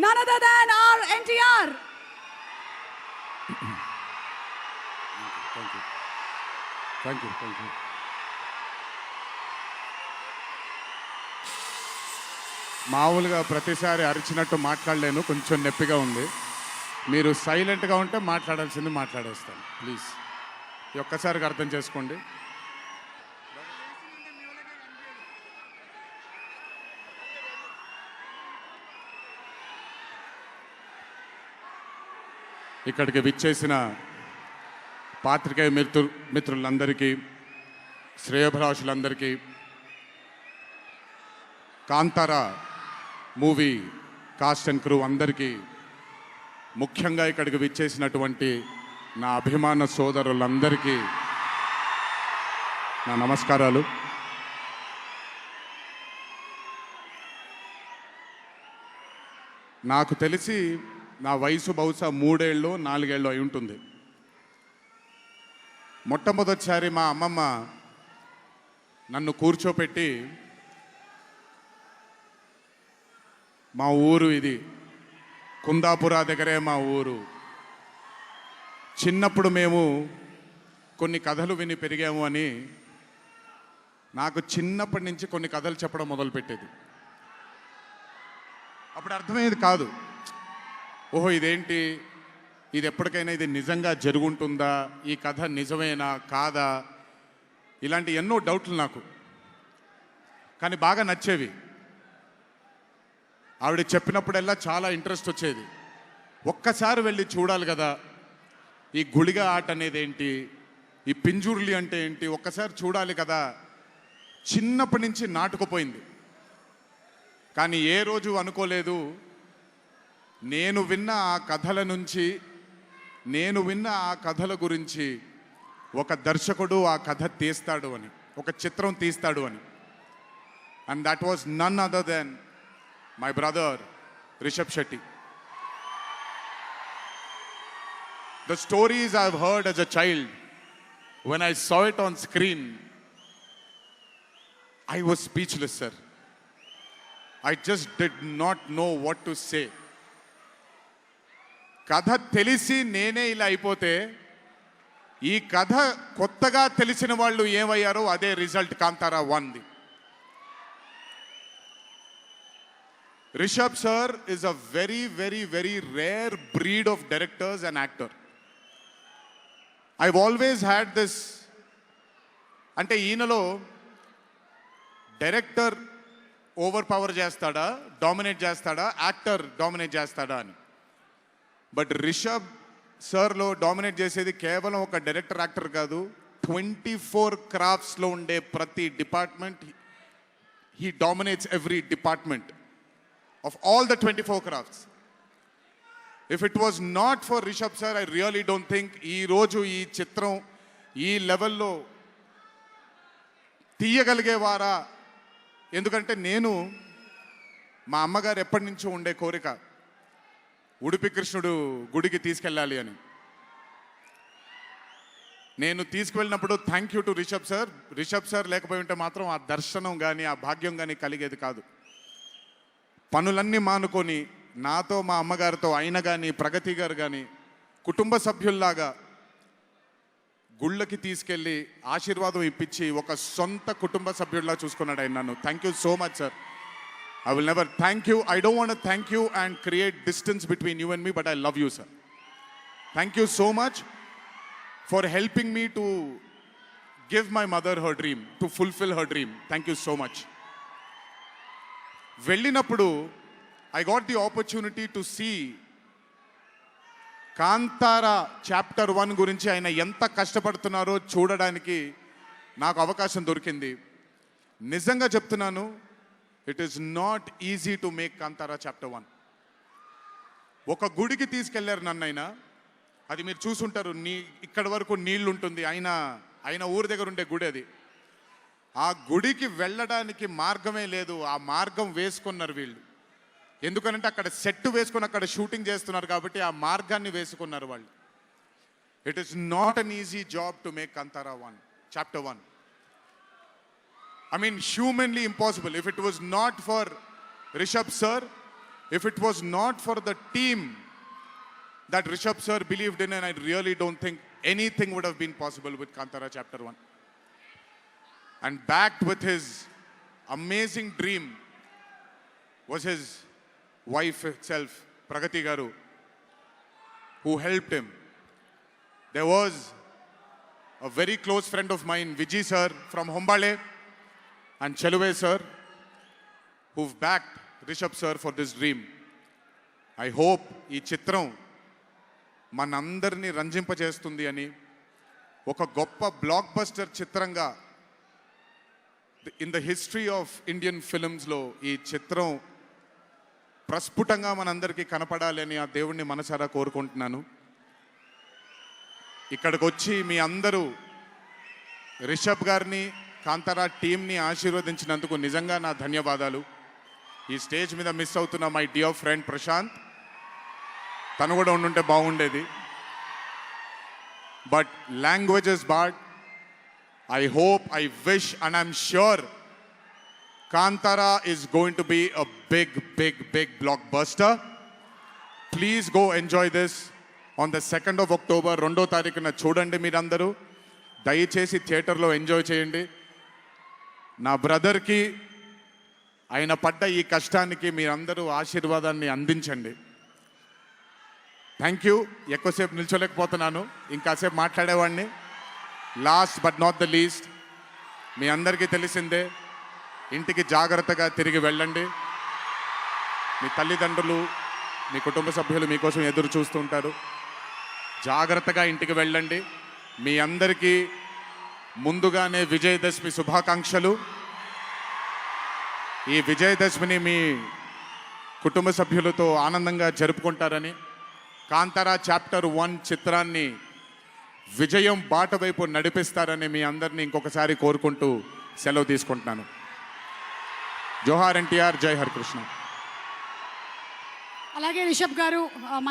none other than our NTR. Thank you. మామూలుగా ప్రతిసారి అరిచినట్టు మాట్లాడలేను, కొంచెం నొప్పిగా ఉంది. మీరు సైలెంట్గా ఉంటే మాట్లాడాల్సింది మాట్లాడేస్తాను. ప్లీజ్ ఈ ఒక్కసారికి అర్థం చేసుకోండి. ఇక్కడికి విచ్చేసిన పాత్రికేయ మిత్రులందరికీ, శ్రేయోభిలాషులందరికీ, Kantara movie cast and crew అందరికీ, ముఖ్యంగా ఇక్కడికి విచ్చేసినటువంటి నా అభిమాన సోదరులందరికీ నా నమస్కారాలు. నాకు తెలిసి నా వయసు బహుశా 3 ఏళ్ళు 4 ఏళ్ళు అయి ఉంటుంది. మొట్టమొదటిసారి మా అమ్మమ్మ నన్ను కూర్చోపెట్టి, మా ఊరు ఇది, కుందాపురా దగ్గరే మా ఊరు, చిన్నప్పుడు మేము కొన్ని కథలు విని పెరిగాము అని నాకు చిన్నప్పటి నుంచి కొన్ని కథలు చెప్పడం మొదలుపెట్టేది. అప్పుడు అర్థమయ్యేది కాదు, ఓహో ఇదేంటి, ఇది ఎప్పటికైనా ఇది నిజంగా జరుగుంటుందా, ఈ కథ నిజమేనా కాదా, ఇలాంటి ఎన్నో డౌట్లు నాకు. కానీ బాగా నచ్చేవి. ఆవిడ చెప్పినప్పుడల్లా చాలా ఇంట్రెస్ట్ వచ్చేది. ఒక్కసారి వెళ్ళి చూడాలి కదా, ఈ గుళిగ ఆట అనేది ఏంటి, ఈ పింజుర్లి అంటే ఏంటి, ఒక్కసారి చూడాలి కదా. చిన్నప్పటి నుంచి నాటుకుపోయింది. కానీ ఏ రోజు అనుకోలేదు, నేను విన్న ఆ కథల నుంచి, నేను విన్న ఆ కథల గురించి ఒక దర్శకుడు ఆ కథ తీస్తాడు అని, ఒక చిత్రం తీస్తాడు అని. And that was none other than my brother Rishabh Shetty. The stories I've heard as a child, when I saw it on screen, I was speechless, sir. I just did not know what to say. కథ తెలిసి నేనే ఇలా అయిపోతే, ఈ కథ కొత్తగా తెలిసిన వాళ్ళు ఏమయ్యారో అదే రిజల్ట్ కాంతారా 1ది. Rishabh sir is a very rare breed of directors and actor. I've always had this, అంటే ఈయనలో డైరెక్టర్ ఓవర్ పవర్ చేస్తాడా, డామినేట్ చేస్తాడా, యాక్టర్ డామినేట్ చేస్తాడా అని. బట్ రిషబ్ సార్లో డామినేట్ చేసేది కేవలం ఒక డైరెక్టర్ యాక్టర్ కాదు, 24 క్రాఫ్ట్స్లో ఉండే ప్రతి department, he dominates every department of all the 24 crafts. If it was not for Rishabh sir, I really don't think ee roju ee chitram ee level lo తీయగలిగేవారా. ఎందుకంటే నేను మా అమ్మగారు ఎప్పటి నుంచో ఉండే కోరిక, ఉడిపి కృష్ణుడు గుడికి తీసుకెళ్ళాలి అని. నేను తీసుకువెళ్ళినప్పుడు thank you to Rishabh sir లేకపోయి ఉంటే మాత్రం ఆ దర్శనం కానీ ఆ భాగ్యం కానీ కలిగేది కాదు. పనులన్నీ మానుకొని నాతో మా అమ్మగారితో ఆయన కానీ ప్రగతి గారు కానీ కుటుంబ సభ్యుల్లాగా గుళ్ళకి తీసుకెళ్ళి ఆశీర్వాదం ఇప్పించి ఒక సొంత కుటుంబ సభ్యుల్లా చూసుకున్నాడు ఆయన నన్ను. Thank you so much sir. I will never thank you, I don't want to thank you and create distance between you and me, but I love you sir. Thank you so much for helping me to give my mother her dream, to fulfil her dream. Thank you so much. వెళ్ళినప్పుడు I got the opportunity to see Kantara chapter 1 గురించి ఆయన ఎంత కష్టపడుతున్నారో చూడడానికి నాకు అవకాశం దొరికింది. నిజంగా చెప్తున్నాను, it is not easy to make Kantara chapter 1. ఒక గుడికి తీసుకెళ్లారు నన్నైనా, అది మీరు చూసుంటారు, ఇక్కడ వరకు నీళ్లు ఉంటుంది, ఆయన ఊరి దగ్గర ఉండే గుడి అది. ఆ గుడికి వెళ్ళడానికి మార్గమే లేదు, ఆ మార్గం వేసుకున్నారు వీళ్ళు. ఎందుకనంటే అక్కడ సెట్ వేసుకొని అక్కడ షూటింగ్ చేస్తున్నారు కాబట్టి ఆ మార్గాన్ని వేసుకున్నారు వాళ్ళు. It is not an easy job to make Kantara 1 chapter 1. I mean, humanly impossible. If it was not for Rishabh sir, If it was not for the team that Rishabh sir believed in, and I really don't think anything would have been possible with Kantara Chapter 1. And backed with his amazing dream was his wife itself, Pragati Garu, who helped him. There was a very close friend of mine, Vijay sir from Hombale, and Cheluve sir, who've backed Rishabh sir for this dream. I hope ఈ చిత్రం మనందరినీ రంజింపజేస్తుంది అని, ఒక గొప్ప blockbuster చిత్రంగా in the history of Indian ఫిల్మ్స్లో ఈ చిత్రం ప్రస్ఫుటంగా మనందరికీ కనపడాలి అని ఆ దేవుణ్ణి మనసారా కోరుకుంటున్నాను. ఇక్కడికి వచ్చి మీ అందరూ రిషబ్ గారిని, కాంతారా టీంని ఆశీర్వదించినందుకు నిజంగా నా ధన్యవాదాలు. ఈ స్టేజ్ మీద మిస్ అవుతున్న మై డియర్ ఫ్రెండ్ ప్రశాంత్, తను కూడా ఉండుంటే బాగుండేది. But languages bad. I hope, I wish, and I'm sure Kantara is going to be a big, big, big blockbuster. Please go enjoy this on the 2nd of October. 2వ తారీఖున చూడండి మీరందరూ. దయచేసి థియేటర్లో ఎంజాయ్ చేయండి. నా బ్రదర్కి ఆయన పడ్డ ఈ కష్టానికి మీరందరూ ఆశీర్వాదాన్ని అందించండి. Thank you. ఎక్కువసేపు నిల్చోలేకపోతున్నాను, ఇంకాసేపు మాట్లాడేవాడిని. Last but not the least, మీ అందరికీ తెలిసిందే, ఇంటికి జాగ్రత్తగా తిరిగి వెళ్ళండి. మీ తల్లిదండ్రులు, మీ కుటుంబ సభ్యులు మీకోసం ఎదురు చూస్తుంటారు. జాగ్రత్తగా ఇంటికి వెళ్ళండి. మీ అందరికీ ముందుగానే విజయదశమి శుభాకాంక్షలు. ఈ విజయదశమిని మీ కుటుంబ సభ్యులతో ఆనందంగా జరుపుకుంటారని, కాంతారా చాప్టర్ 1 చిత్రాన్ని విజయం బాట వైపు నడిపిస్తారని మీ అందరినీ ఇంకొకసారి కోరుకుంటూ సెలవు తీసుకుంటున్నాను. జోహార్ ఎన్టీఆర్, జై హరికృష్ణ. అలాగే రిషబ్ గారు